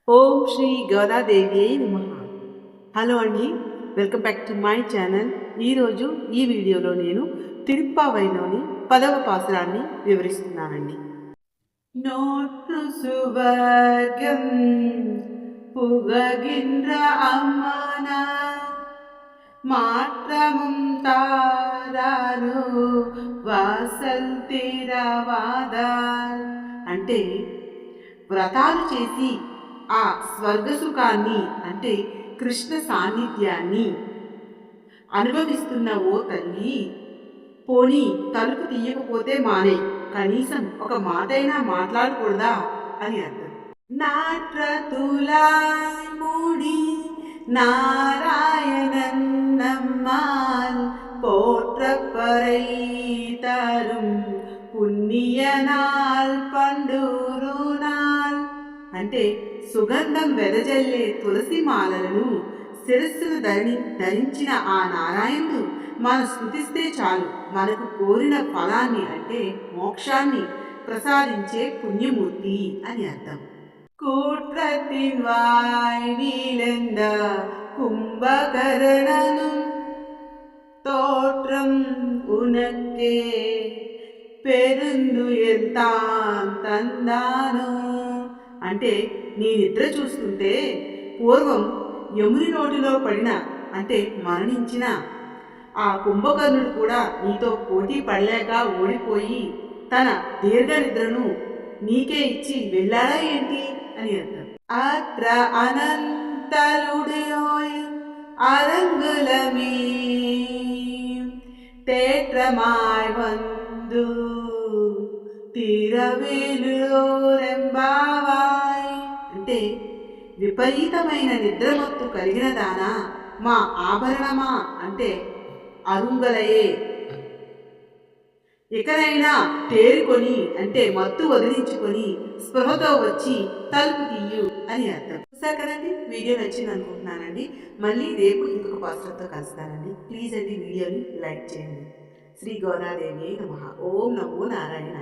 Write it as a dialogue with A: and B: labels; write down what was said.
A: ఓం శ్రీ గోదాదేవి నమః. హలో అండి, welcome back to my channel. ఈరోజు ఈ వీడియోలో నేను తిరుప్పావైలోని 10వ పాసురాన్ని వివరిస్తున్నానండి. నోట్టు సువర్గం புககின்ற அம்மனா மாற்றமும் தாராరు వాసల్ తీరవాదాల్. అంటే వ్రతాలు చేసి ఆ స్వర్గసుఖాన్ని అంటే కృష్ణ సాన్నిధ్యాన్ని అనుభవిస్తున్న ఓ తల్లి, పోనీ తలుపు తీయకపోతే మానే, కనీసం ఒక మాటైనా మాట్లాడకూడదా అని అర్థం. நாற்றத்துலாய் மூடி நாராயணன் நம்மால் போற்றப்பறை தரும் పుణ్య నాల్ పండూరు నాల్. అంటే సుగంధం వెదజల్లే తులసి మాలలను శిరస్సును ధరించిన ఆ నారాయణుడు మనం స్తుతిస్తే చాలు, మనకు కోరిన ఫలాన్ని అంటే మోక్షాన్ని ప్రసాదించే పుణ్యమూర్తి అని అర్థం. கூற்றத்தின் வாய் வீழ்ந்த கும்பகரணனும் தோற்றம் உனக்கே పెరుందుయల్ తాన్ తందాను. అంటే నీ నిద్ర చూస్తుంటే పూర్వం యముని నోటిలో పడిన అంటే మరణించిన ఆ కుంభకర్ణుడు కూడా నీతో పోటీ పడలేక ఓడిపోయి తన దీర్ఘ నిద్రను నీకే ఇచ్చి వెళ్ళాడా ఏంటి అని అర్థం. అత్ర అనంతలుడియోయ్ అరంగులమీ తేట్రమాయ్ వందు తీరవేలురెంబావాయ్. అంటే విపరీతమైన నిద్రమత్తు కలిగిన దానా, మా ఆభరణమా అంటే అరుంగలయే, ఇకనైనా తేరుకొని అంటే మత్తు వదిలించుకొని స్పృహతో వచ్చి తలుపు తీయు అని అర్థం. చూసారు కదండి, వీడియో నచ్చింది అనుకుంటున్నానండి. మళ్ళీ రేపు ఇంకొక పాత్రతో కలుస్తానండి. ప్లీజ్ అండి వీడియోని లైక్ చేయండి. శ్రీ గోదాదేవి నమః. ఓం నమో నారాయణ.